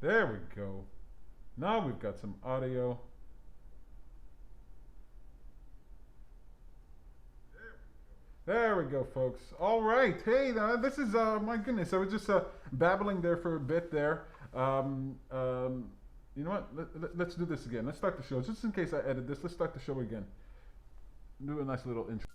There we go. Now we've got some audio. There we go, folks. All right. Hey, this is my goodness. I was just babbling there for a bit there. Um, um, you know what? Let's do this again. Let's start the show. Just in case I edit this, let's start the show again. Do a nice little intro.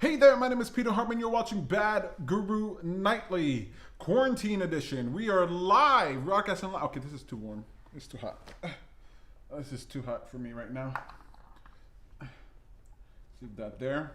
Hey there, my name is Peter Hartman. You're watching Bad Guru Nightly Quarantine Edition. We are live, broadcasting live. Okay, this is too warm. It's too hot. This is too hot for me right now. Leave that there.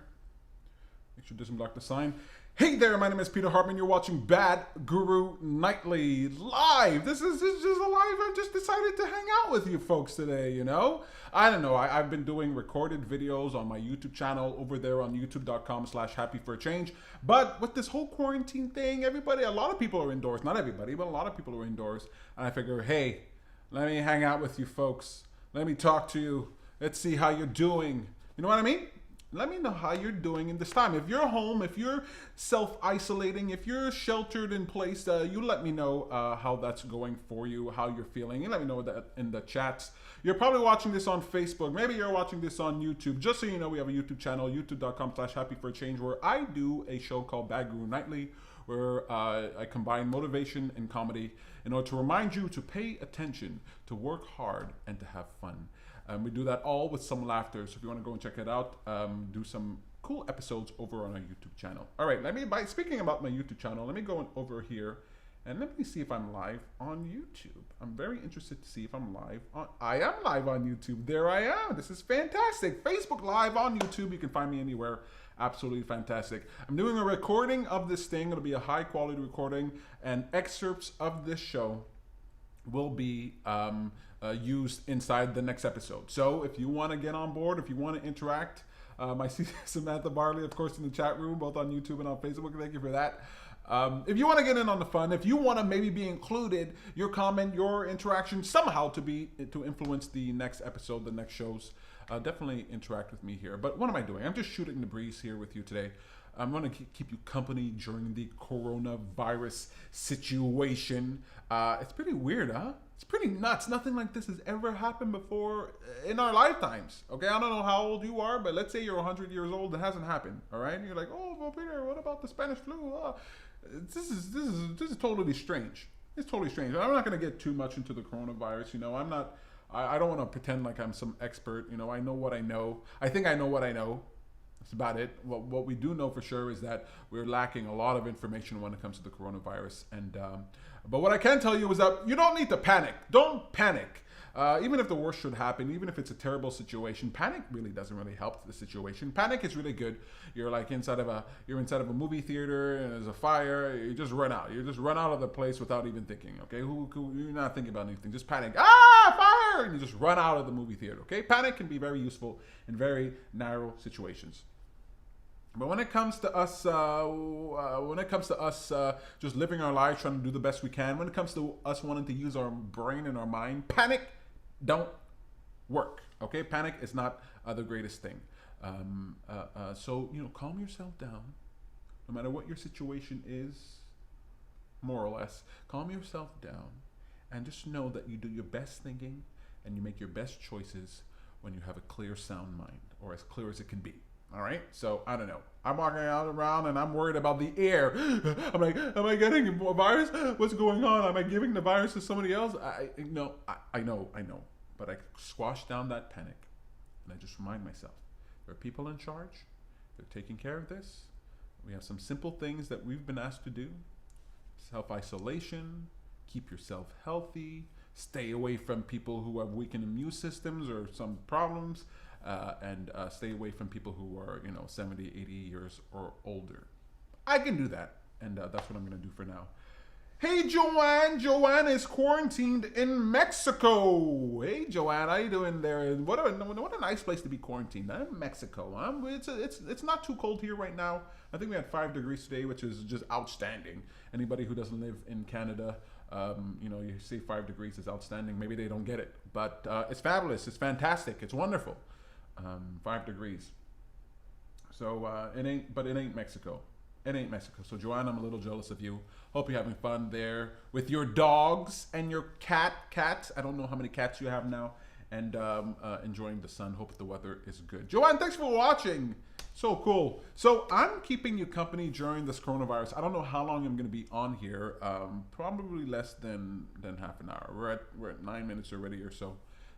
Make sure it doesn't block the sign. Hey there, my name is Peter Hartman. You're watching Bad Guru Nightly live. This is just a live. I just decided to hang out with you folks today, you know? I don't know. I've been doing recorded videos on my YouTube channel over there on youtube.com/happyforchange. But with this whole quarantine thing, a lot of people are indoors. Not everybody, but a lot of people are indoors. And I figure, hey, let me hang out with you folks. Let me talk to you. Let's see how you're doing. You know what I mean? Let me know how you're doing in this time. If you're home, if you're self-isolating, if you're sheltered in place, you let me know how that's going for you, how you're feeling. And let me know that in the chats. You're probably watching this on Facebook. Maybe you're watching this on YouTube. Just so you know, we have a YouTube channel, youtube.com/happyforchange, where I do a show called Bad Guru Nightly, where I combine motivation and comedy in order to remind you to pay attention, to work hard, and to have fun. We do that all with some laughter. So if you want to go and check it out, do some cool episodes over on our YouTube channel. All right, speaking about my YouTube channel, let me go over here and let me see if I'm live on YouTube. I'm very interested to see if I'm live I am live on YouTube. There I am. This is fantastic. Facebook Live on YouTube. You can find me anywhere. Absolutely fantastic. I'm doing a recording of this thing. It'll be a high quality recording, and excerpts of this show will be used inside the next episode. So if you want to get on board, if you want to interact, I see Samantha Barley, of course, in the chat room, both on YouTube and on Facebook. Thank you for that. If you want to get in on the fun, if you want to maybe be included, your comment, your interaction somehow to influence the next episode, the next shows, definitely interact with me here. But what am I doing? I'm just shooting the breeze here with you today. I'm going to keep you company during the coronavirus situation. It's pretty weird, huh? It's pretty nuts. Nothing like this has ever happened before in our lifetimes. Okay, I don't know how old you are, but let's say you're 100 years old. It hasn't happened. All right, and you're like, oh, well, Peter, what about the Spanish flu? This is totally strange. It's totally strange. I'm not going to get too much into the coronavirus. You know, I'm not. I don't want to pretend like I'm some expert. You know, I know what I know. I think I know what I know. That's about it. What we do know for sure is that we're lacking a lot of information when it comes to the coronavirus. But what I can tell you is that you don't need to panic. Don't panic. Even if the worst should happen, even if it's a terrible situation, panic really doesn't really help the situation. Panic is really good. You're like inside of a movie theater and there's a fire. You just run out. You just run out of the place without even thinking. Okay, you're not thinking about anything. Just panic. Fire! And you just run out of the movie theater. Okay, panic can be very useful in very narrow situations. But when it comes to us, just living our lives, trying to do the best we can, when it comes to us wanting to use our brain and our mind, panic don't work. Okay, panic is not the greatest thing. So calm yourself down. No matter what your situation is, more or less, calm yourself down, and just know that you do your best thinking and you make your best choices when you have a clear, sound mind, or as clear as it can be. All right, so I don't know. I'm walking out around and I'm worried about the air. I'm like, am I getting a virus? What's going on? Am I giving the virus to somebody else? I know, but I squash down that panic, and I just remind myself there are people in charge. They're taking care of this. We have some simple things that we've been asked to do: self-isolation, keep yourself healthy, stay away from people who have weakened immune systems or some problems. And stay away from people who are, 70, 80 years or older. I can do that, and that's what I'm going to do for now. Hey, Joanne. Joanne is quarantined in Mexico. Hey, Joanne, how you doing there? What a nice place to be quarantined. I'm in Mexico. It's not too cold here right now. I think we had 5 degrees today, which is just outstanding. Anybody who doesn't live in Canada, you say 5 degrees is outstanding. Maybe they don't get it, but it's fabulous. It's fantastic. It's wonderful. 5 degrees. So it ain't Mexico. It ain't Mexico. So Joanne, I'm a little jealous of you. Hope you're having fun there with your dogs and your cats. I don't know how many cats you have now, and enjoying the sun. Hope the weather is good. Joanne, thanks for watching. So cool. So I'm keeping you company during this coronavirus. I don't know how long I'm going to be on here. Probably less than half an hour. We're at 9 minutes already or so.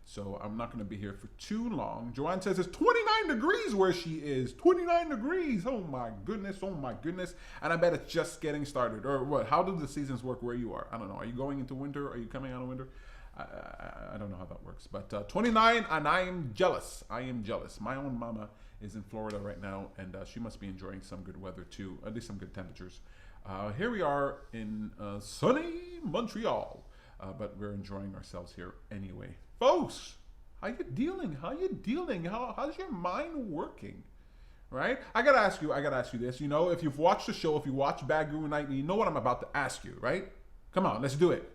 So I'm not going to be here for too long. Joanne says it's 29 degrees where she is. 29 degrees. Oh my goodness. Oh my goodness. And I bet it's just getting started. Or what? How do the seasons work where you are? I don't know. Are you going into winter? Are you coming out of winter? I don't know how that works. But 29, and I am jealous. I am jealous. My own mama is in Florida right now, and she must be enjoying some good weather too. At least some good temperatures. Here we are in sunny Montreal. But we're enjoying ourselves here anyway. Folks, how you dealing? How you dealing? How's your mind working? Right? I gotta ask you this. You know, if you've watched the show, if you watch Bad Guru Nightly, you know what I'm about to ask you, right? Come on, let's do it.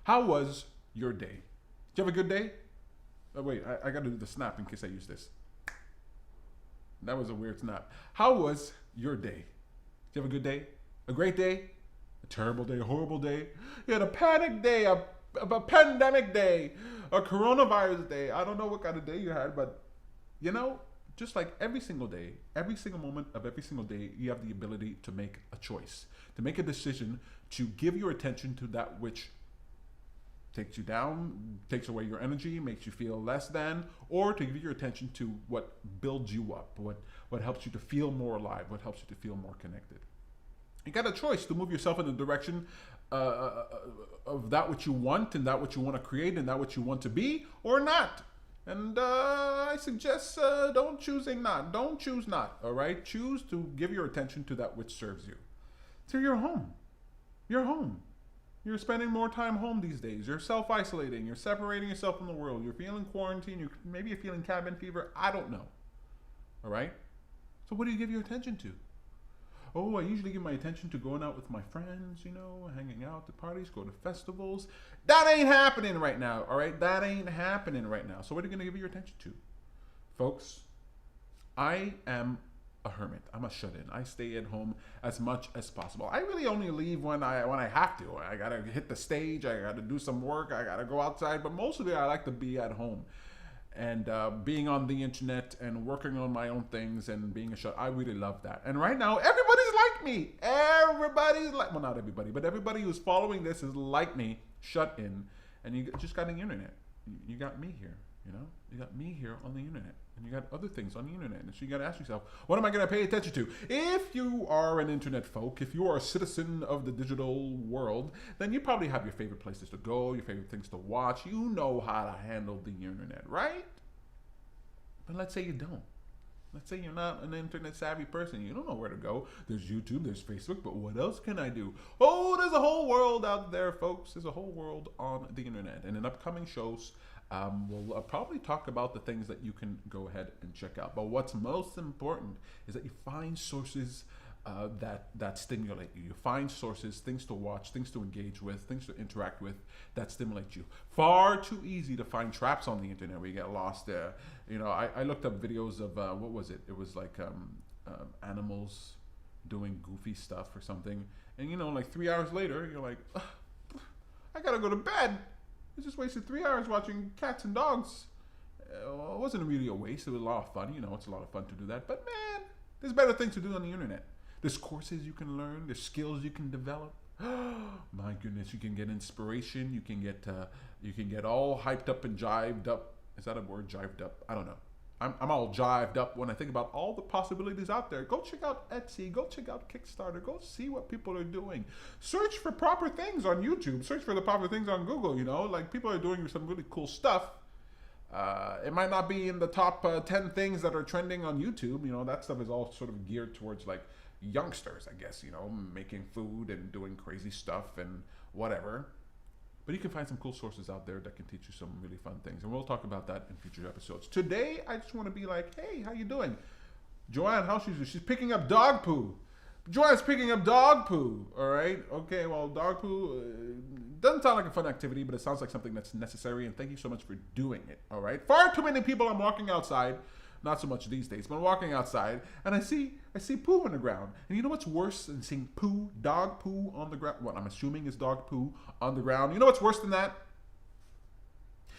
How was your day? Did you have a good day? Oh, wait, I gotta do the snap in case I use this. That was a weird snap. How was your day? Did you have a good day? A great day? A terrible day? A horrible day? You had a panic day, a pandemic day, a coronavirus day. I don't know what kind of day you had, but you know, just like every single day, every single moment of every single day, you have the ability to make a choice, to make a decision, to give your attention to that which takes you down, takes away your energy, makes you feel less than, or to give your attention to what builds you up, what helps you to feel more alive, what helps you to feel more connected. You got a choice to move yourself in the direction of that which you want and that which you want to create and that which you want to be, or not. And I suggest don't choose not. Don't choose not. All right. Choose to give your attention to that which serves you. So you're home. You're home. You're spending more time home these days. You're self-isolating. You're separating yourself from the world. You're feeling quarantine. Maybe you're feeling cabin fever. I don't know. All right. So what do you give your attention to? Oh, I usually give my attention to going out with my friends, you know, hanging out at parties, go to festivals. That ain't happening right now, all right? That ain't happening right now. So what are you going to give your attention to? Folks, I am a hermit. I'm a shut-in. I stay at home as much as possible. I really only leave when I have to. I got to hit the stage. I got to do some work. I got to go outside. But most of it, I like to be at home. And being on the internet and working on my own things and being a shut, I really love that. And right now, everybody's like me. Everybody's like, well, not everybody, but everybody who's following this is like me, shut in. And you just got the internet. You got me here, you know? You got me here on the internet. And you got other things on the internet. And so you got to ask yourself, what am I going to pay attention to? If you are an internet folk, if you are a citizen of the digital world, then you probably have your favorite places to go, your favorite things to watch. You know how to handle the internet, right? But let's say you don't. Let's say you're not an internet savvy person. You don't know where to go. There's YouTube, there's Facebook, but what else can I do? Oh, there's a whole world out there, folks. There's a whole world on the internet. And in upcoming shows, we'll probably talk about the things that you can go ahead and check out. But what's most important is that you find sources that stimulate you. You find sources, things to watch, things to engage with, things to interact with that stimulate you. Far too easy to find traps on the internet where you get lost there. You know, I looked up videos of, what was it? It was like animals doing goofy stuff or something. And, you know, like 3 hours later, you're like, I gotta go to bed. I just wasted 3 hours watching cats and dogs. It wasn't really a waste. It was a lot of fun. You know, it's a lot of fun to do that. But man, there's better things to do on the internet. There's courses you can learn. There's skills you can develop. My goodness, you can get inspiration. You can get all hyped up and jived up. Is that a word? Jived up? I don't know. I'm all jived up when I think about all the possibilities out there. Go check out Etsy. Go check out Kickstarter. Go see what people are doing. Search for proper things on YouTube. Search for the proper things on Google. You know, like people are doing some really cool stuff. It might not be in the top 10 things that are trending on YouTube. You know, that stuff is all sort of geared towards like youngsters, I guess, making food and doing crazy stuff and whatever. But you can find some cool sources out there that can teach you some really fun things. And we'll talk about that in future episodes. Today, I just want to be like, hey, how you doing? Joanne, how's she doing? She's picking up dog poo. Joanne's picking up dog poo, all right? Okay, well, dog poo doesn't sound like a fun activity, but it sounds like something that's necessary, and thank you so much for doing it, all right? Far too many people, I'm walking outside, not so much these days, but I'm walking outside, and I see poo on the ground. And you know what's worse than seeing poo, dog poo on the ground? What I'm assuming is dog poo on the ground. You know what's worse than that?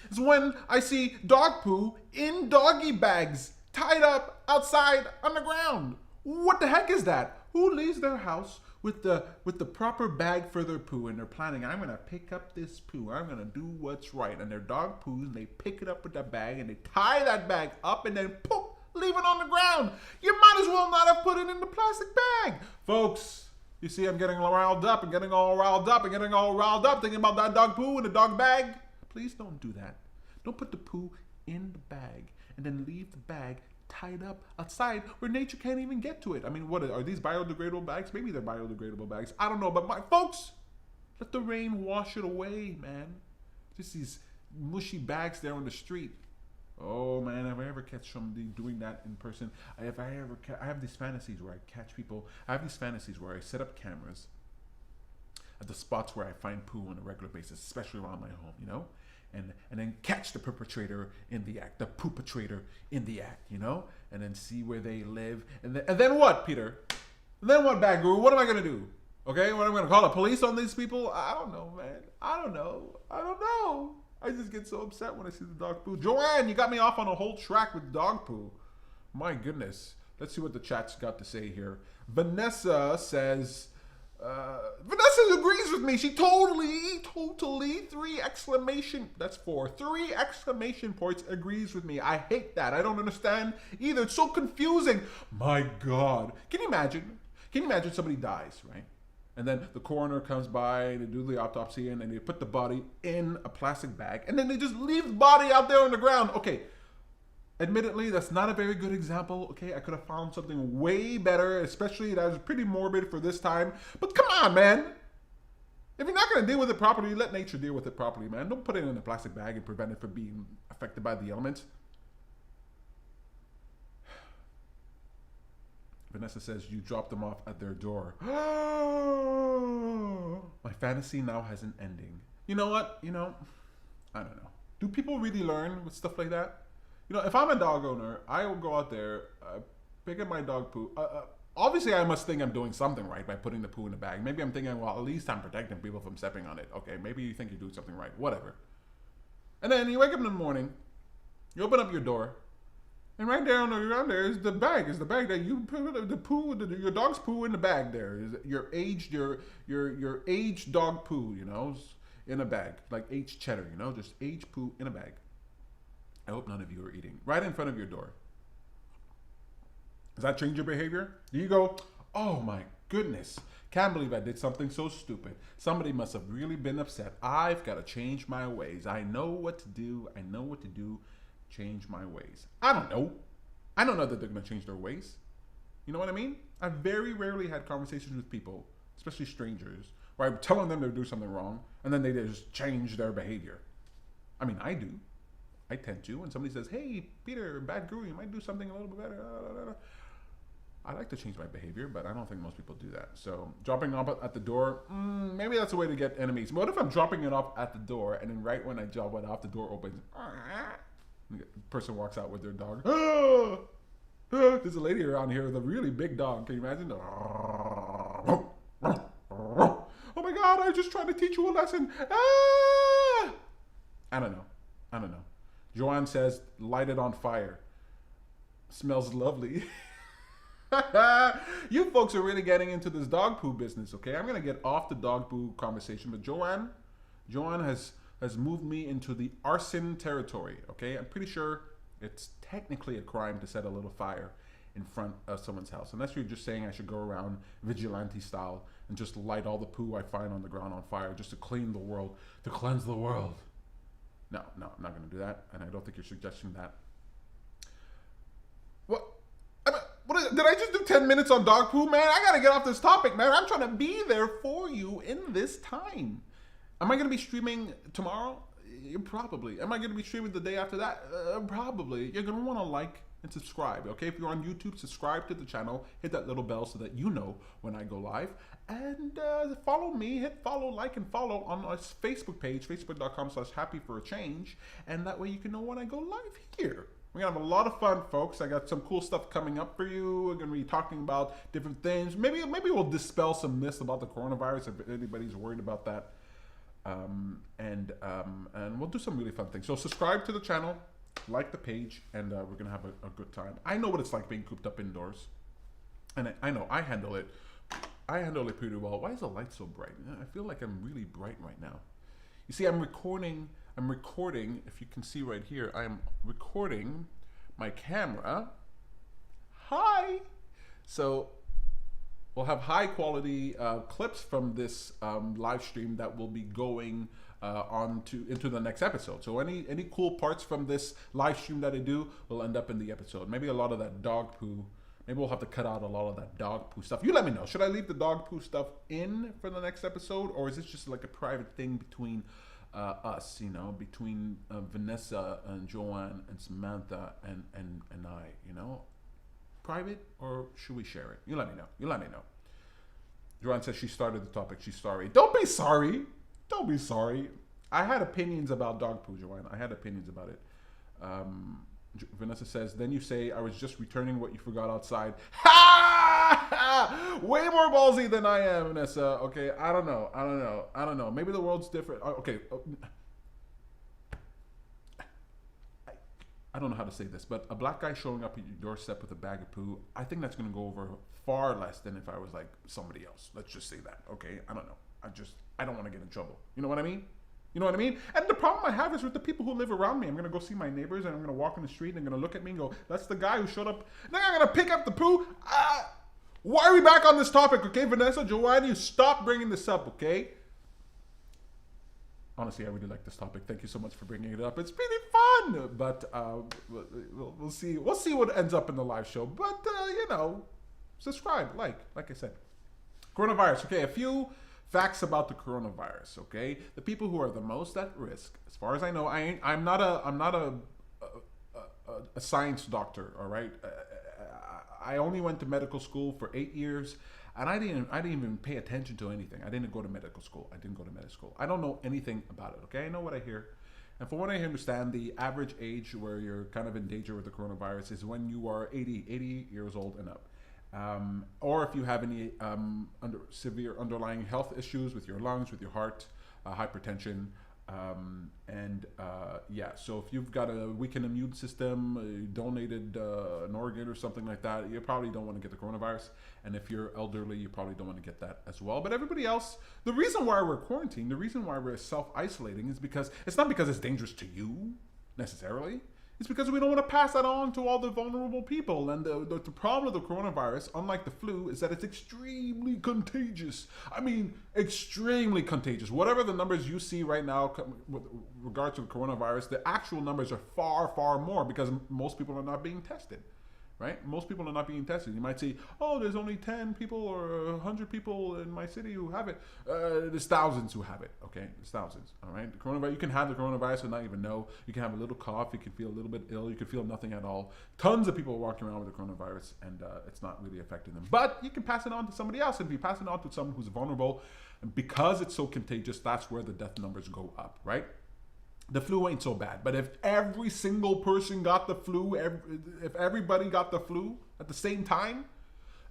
It's when I see dog poo in doggy bags, tied up outside on the ground. What the heck is that? Who leaves their house with the proper bag for their poo, and they're planning, I'm gonna pick up this poo, I'm gonna do what's right, and their dog poos, and they pick it up with that bag, and they tie that bag up, and then poof, leave it on the ground. You might as well not have put it in the plastic bag. Folks, you see I'm getting all riled up, thinking about that dog poo in the dog bag. Please don't do that. Don't put the poo in the bag, and then leave the bag tied up outside where nature can't even get to it. I mean, what are these biodegradable bags? Maybe they're biodegradable bags. I don't know, but my folks, let the rain wash it away, man. Just these mushy bags there on the street. Oh man, if I ever catch somebody doing that in person, I have these fantasies where I catch people. I have these fantasies where I set up cameras at the spots where I find poo on a regular basis, especially around my home, and then catch the perpetrator in the act, the poopatrator in the act, and then see where they live, and then what, Peter? Then what, Bad Guru? What am I gonna do? Okay, what am I gonna call the police on these people? I don't know, man. I don't know. I just get so upset when I see the dog poo. Joanne, you got me off on a whole track with dog poo. My goodness. Let's see what the chat's got to say here. Vanessa says, Vanessa agrees with me. She totally, 3 exclamation points agrees with me. I hate that. I don't understand either. It's so confusing. My God. Can you imagine somebody dies, right? And then the coroner comes by, they do the autopsy, and then they put the body in a plastic bag, and then they just leave the body out there on the ground. Okay. Admittedly, that's not a very good example, okay? I could have found something way better, especially that was pretty morbid for this time. But come on, man. If you're not going to deal with it properly, let nature deal with it properly, man. Don't put it in a plastic bag and prevent it from being affected by the elements. Vanessa says, you dropped them off at their door. My fantasy now has an ending. You know what? I don't know. Do people really learn with stuff like that? If I'm a dog owner, I will go out there, pick up my dog poo. Obviously, I must think I'm doing something right by putting the poo in the bag. Maybe I'm thinking, well, at least I'm protecting people from stepping on it. Okay, maybe you think you're doing something right. Whatever. And then you wake up in the morning, you open up your door, and right there on the ground there is the bag. Is the bag that you put the poo, your dog's poo in the bag. There is your aged dog poo, in a bag, like aged cheddar, just aged poo in a bag. I hope none of you are eating right in front of your door. Does that change your behavior? Do you go, oh my goodness, can't believe I did something so stupid. Somebody must have really been upset. I've got to change my ways. I know what to do. Change my ways. I don't know. I don't know that they're going to change their ways. You know what I mean? I've very rarely had conversations with people, especially strangers, where I'm telling them to do something wrong, and then they just change their behavior. I mean, I do. I tend to. When somebody says, hey, Peter, Bad Guru, you might do something a little bit better. I like to change my behavior, but I don't think most people do that. So dropping off at the door, maybe that's a way to get enemies. What if I'm dropping it off at the door, and then right when I drop it off, the door opens, and the person walks out with their dog. There's a lady around here with a really big dog. Can you imagine? Oh my God, I just tried to teach you a lesson. I don't know. Joanne says, light it on fire. Smells lovely. You folks are really getting into this dog poo business, okay? I'm going to get off the dog poo conversation, but Joanne has moved me into the arson territory, okay? I'm pretty sure it's technically a crime to set a little fire in front of someone's house, unless you're just saying I should go around vigilante style and just light all the poo I find on the ground on fire just to cleanse the world. No, I'm not going to do that, and I don't think you're suggesting that. What Did I just do 10 minutes on dog poo, man? I gotta get off this topic, man. I'm trying to be there for you in this time. Am I gonna be streaming tomorrow? Probably. Am I gonna be streaming the day after that? Probably. You're gonna want to like and subscribe, okay? If you're on YouTube, subscribe to the channel, hit that little bell so that you know when I go live, and follow me, hit follow, like, and follow on our Facebook page, facebook.com/happyforachange, and that way you can know when I go live here. We're gonna have a lot of fun, folks. I got some cool stuff coming up for you. We're gonna be talking about different things. Maybe we'll dispel some myths about the coronavirus if anybody's worried about that. And we'll do some really fun things. So subscribe to the channel, like the page, and we're gonna have a good time. I know what it's like being cooped up indoors, and I know I handle it pretty well. Why is the light so bright? I feel like I'm really bright right now. You see, I'm recording, if you can see right here, I am recording my camera. Hi! So we'll have high quality clips from this live stream that will be going into the next episode. So any cool parts from this live stream that I do will end up in the episode. Maybe a lot of that dog poo. Maybe we'll have to cut out a lot of that dog poo stuff. You let me know. Should I leave the dog poo stuff in for the next episode, or is this just like a private thing between us, between Vanessa and Joanne and Samantha and I, private, or should we share it? You let me know. Joanne says she started the topic. She's sorry. Don't be sorry. I had opinions about dog poo, Joanne. I had opinions about it. Vanessa says, then you say, I was just returning what you forgot outside. Ha! Way more ballsy than I am, Vanessa. Okay, I don't know. Maybe the world's different. Okay. I don't know how to say this, but a black guy showing up at your doorstep with a bag of poo, I think that's going to go over far less than if I was like somebody else. Let's just say that, okay? I don't know. I don't want to get in trouble. You know what I mean? And the problem I have is with the people who live around me. I'm going to go see my neighbors, and I'm going to walk in the street, and they're going to look at me and go, that's the guy who showed up. Then I'm going to pick up the poo. Why are we back on this topic, okay? Vanessa, Joanne, you stop bringing this up, okay? Honestly, I really like this topic. Thank you so much for bringing it up. It's really fun, but we'll see. We'll see what ends up in the live show. But subscribe, like I said. Coronavirus. Okay, a few facts about the coronavirus. Okay, the people who are the most at risk, as far as I know, I'm not a science doctor. All right, I only went to medical school for 8 years. And I didn't even pay attention to anything. I didn't go to medical school. I don't know anything about it, okay? I know what I hear. And from what I understand, the average age where you're kind of in danger with the coronavirus is when you are 80 years old and up. Or if you have any severe underlying health issues with your lungs, with your heart, hypertension, so if you've got a weakened immune system, donated an organ or something like that, you probably don't want to get the coronavirus. And if you're elderly, you probably don't want to get that as well. But everybody else, the reason why we're quarantined, the reason why we're self-isolating is because it's not because it's dangerous to you necessarily. It's because we don't want to pass that on to all the vulnerable people. And the problem with the coronavirus, unlike the flu, is that it's extremely contagious. I mean, extremely contagious. Whatever the numbers you see right now with regard to the coronavirus, the actual numbers are far, far more because most people are not being tested. Right? Most people are not being tested. You might say, oh, there's only 10 people or 100 people in my city who have it. There's thousands who have it, okay? There's thousands, all right? The coronavirus, you can have the coronavirus and not even know. You can have a little cough. You can feel a little bit ill. You can feel nothing at all. Tons of people are walking around with the coronavirus, and it's not really affecting them. But you can pass it on to somebody else. And if you pass it on to someone who's vulnerable, and because it's so contagious, that's where the death numbers go up, right? The flu ain't so bad, but if every single person got the flu, if everybody got the flu at the same time,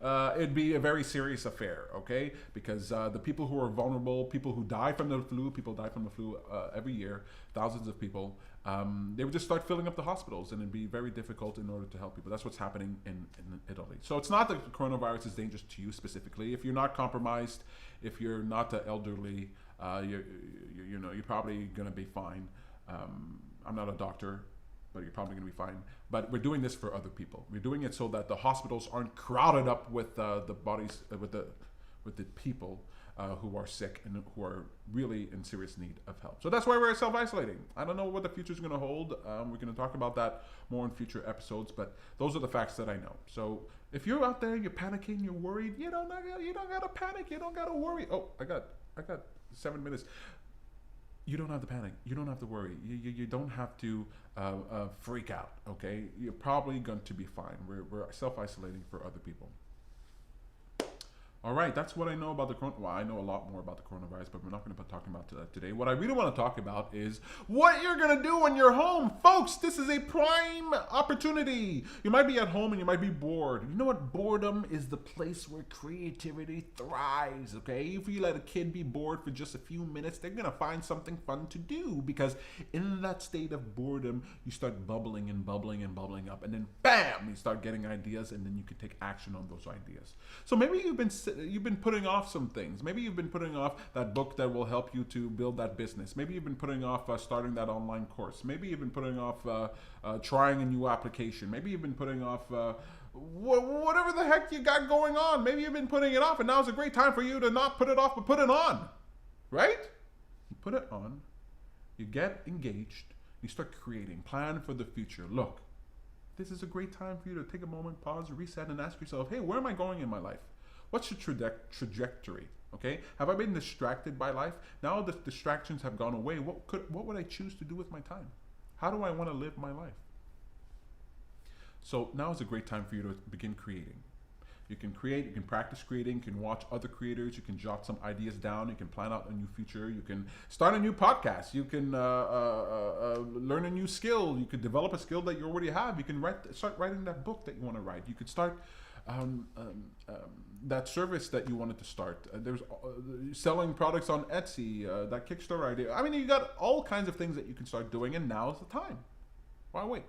it'd be a very serious affair, okay? Because the people who are vulnerable, people who die from the flu, every year, thousands of people, they would just start filling up the hospitals, and it'd be very difficult in order to help people. That's what's happening in Italy. So it's not that the coronavirus is dangerous to you specifically. If you're not compromised, if you're not elderly, you're probably gonna be fine. I'm not a doctor, but you're probably going to be fine. But we're doing this for other people. We're doing it so that the hospitals aren't crowded up with the bodies, with the people who are sick and who are really in serious need of help. So that's why we're self-isolating. I don't know what the future is going to hold. We're going to talk about that more in future episodes, but those are the facts that I know. So If you're out there, you're panicking, you're worried, you don't gotta panic, you don't gotta worry. Oh, I got 7 minutes. You don't have to panic. You don't have to worry. You don't have to freak out. Okay, you're probably going to be fine. We're self-isolating for other people. All right, that's what I know about the corona. Well, I know a lot more about the coronavirus, but we're not going to be talking about that today. What I really want to talk about is what you're going to do when you're home. Folks, this is a prime opportunity. You might be at home and you might be bored. You know what? Boredom is the place where creativity thrives, okay? If you let a kid be bored for just a few minutes, they're going to find something fun to do, because in that state of boredom, you start bubbling and bubbling and bubbling up, and then bam, you start getting ideas, and then you can take action on those ideas. So maybe you've been putting off some things. Maybe you've been putting off that book that will help you to build that business. Maybe you've been putting off starting that online course. Maybe you've been putting off trying a new application. Maybe you've been putting off whatever the heck you got going on. Maybe you've been putting it off, and now's a great time for you to not put it off, but put it on. Right? You put it on, you get engaged, you start creating, plan for the future. Look, this is a great time for you to take a moment, pause, reset, and ask yourself, hey, where am I going in my life? What's your trajectory? Okay, have I been distracted by life? Now the distractions have gone away. What would I choose to do with my time? How do I want to live my life? So now is a great time for you to begin creating. You can create, you can practice creating, you can watch other creators, you can jot some ideas down, you can plan out a new future, you can start a new podcast, you can learn a new skill, you could develop a skill that you already have, you can start writing that book that you want to write, you could start that service that you wanted to start. There's selling products on Etsy, that Kickstarter idea. I mean, you got all kinds of things that you can start doing, and now is the time. Why wait?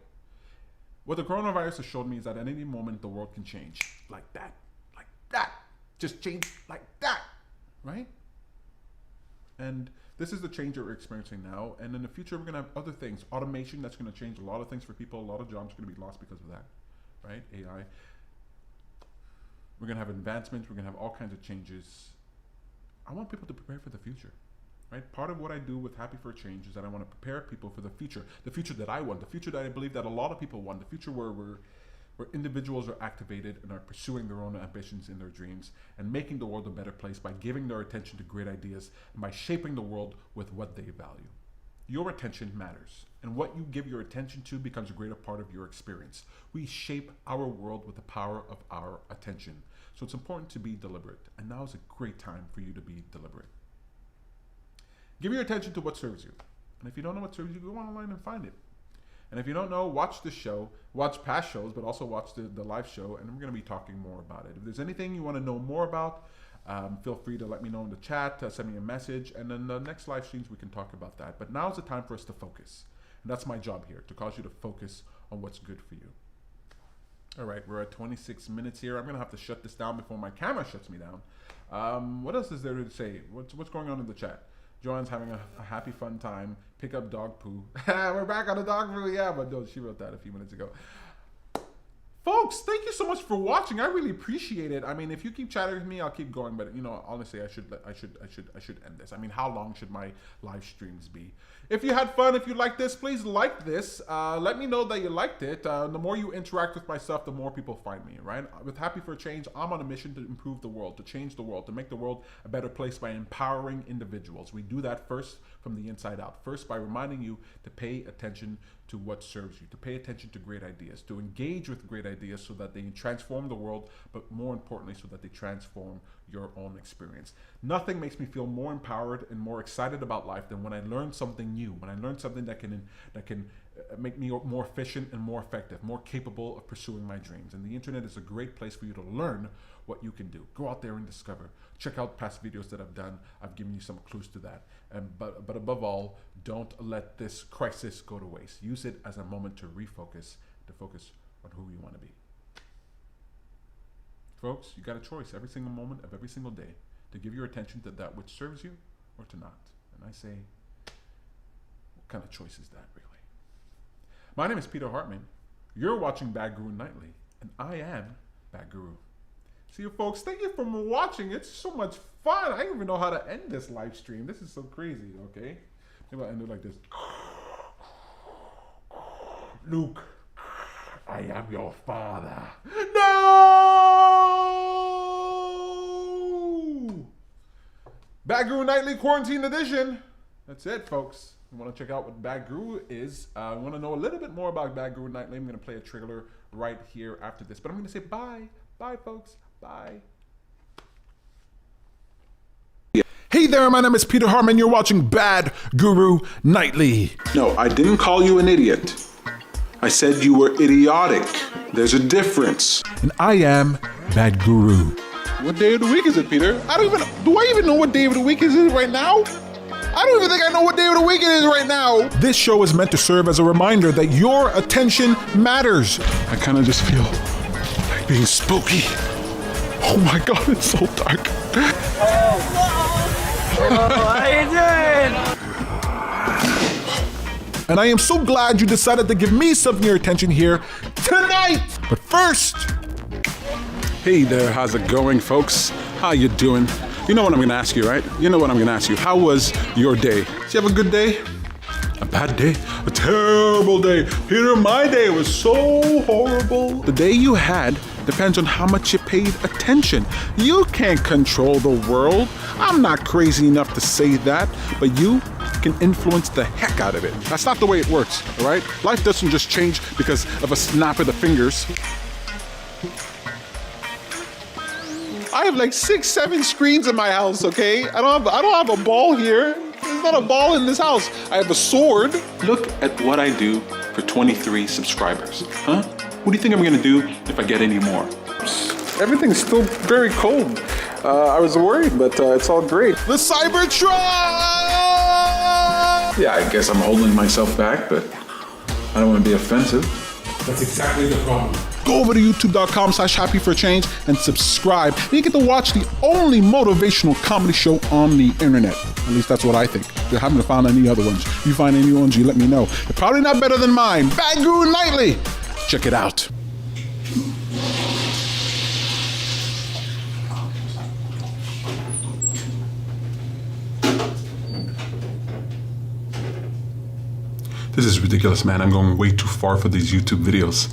What the coronavirus has showed me is that at any moment the world can change like that, just change like that, right? And this is the change that we're experiencing now. And in the future, we're going to have other things. Automation, that's going to change a lot of things for people. A lot of jobs are going to be lost because of that, right? AI. We're going to have advancements. We're going to have all kinds of changes. I want people to prepare for the future, right? Part of what I do with Happy for a Change is that I want to prepare people for the future that I want, the future that I believe that a lot of people want, the future where individuals are activated and are pursuing their own ambitions and their dreams and making the world a better place by giving their attention to great ideas and by shaping the world with what they value. Your attention matters, and what you give your attention to becomes a greater part of your experience. We shape our world with the power of our attention. So it's important to be deliberate, and now is a great time for you to be deliberate. Give your attention to what serves you. And if you don't know what serves you, go online and find it. And if you don't know, watch this show, watch past shows, but also watch the live show, and we're going to be talking more about it. If there's anything you want to know more about, feel free to let me know in the chat, send me a message, and then the next live streams we can talk about that. But now's the time for us to focus. And that's my job here, to cause you to focus on what's good for you. All right, we're at 26 minutes here. I'm going to have to shut this down before my camera shuts me down. What else is there to say? What's going on in the chat? Joanne's having a happy, fun time. Pick up dog poo. We're back on the dog poo. Yeah, but no, she wrote that a few minutes ago. Folks, thank you so much for watching. I really appreciate it. I mean, if you keep chatting with me, I'll keep going. But you know, honestly, I should end this. I mean, how long should my live streams be? If you had fun, if you liked this, please like this. Let me know that you liked it. The more you interact with my stuff, the more people find me, right? With Happy for a Change, I'm on a mission to improve the world, to change the world, to make the world a better place by empowering individuals. We do that first from the inside out. First, by reminding you to pay attention to what serves you, to pay attention to great ideas, to engage with great ideas so that they transform the world, but more importantly, so that they transform your own experience. Nothing makes me feel more empowered and more excited about life than when I learn something new, when I learn something that can make me more efficient and more effective, more capable of pursuing my dreams. And the internet is a great place for you to learn what you can do. Go out there and discover. Check out past videos that I've done. I've given you some clues to that. But above all, don't let this crisis go to waste. Use it as a moment to refocus, to focus on who you want to be. Folks, you got a choice every single moment of every single day to give your attention to that which serves you or to not. And I say, what kind of choice is that, really? My name is Peter Hartman. You're watching Bad Guru Nightly, and I am Bad Guru. See you, folks. Thank you for watching. It's so much fun. I don't even know how to end this live stream. This is so crazy, okay? Maybe I'll end it like this. Luke, I am your father. No! Bad Guru Nightly Quarantine Edition. That's it, folks. You want to check out what Bad Guru is? You want to know a little bit more about Bad Guru Nightly? I'm going to play a trailer right here after this. But I'm going to say bye. Bye, folks. Bye. Hey there, my name is Peter Hartman. You're watching Bad Guru Nightly. No, I didn't call you an idiot. I said you were idiotic. There's a difference. And I am Bad Guru. What day of the week is it, Peter? Do I even know what day of the week it is right now? I don't even think I know what day of the week it is right now. This show is meant to serve as a reminder that your attention matters. I kind of just feel like being spooky. Oh my God, it's so dark. How you doing? And I am so glad you decided to give me some of your attention here tonight. But first, Hey there, how's it going, folks? How you doing? You know what I'm gonna ask you, right? You know what I'm gonna ask you. How was your day? Did you have a good day? A bad day? A terrible day? Peter, my day was so horrible. The day you had depends on how much you paid attention. You can't control the world. I'm not crazy enough to say that, but you can influence the heck out of it. That's not the way it works, all right? Life doesn't just change because of a snap of the fingers. I have like 6, 7 screens in my house, okay? I don't have a ball here. There's not a ball in this house. I have a sword. Look at what I do for 23 subscribers, huh? What do you think I'm gonna do if I get any more? Everything's still very cold. I was worried, but it's all great. the Cybertron! Yeah, I guess I'm holding myself back, but I don't want to be offensive. That's exactly the problem. Go over to youtube.com/happyforchange and subscribe. And you get to watch the only motivational comedy show on the internet. At least that's what I think. I haven't found any other ones. If you find any ones, you let me know. They're probably not better than mine. Bad Guru Nightly. Check it out. This is ridiculous, man. I'm going way too far for these YouTube videos.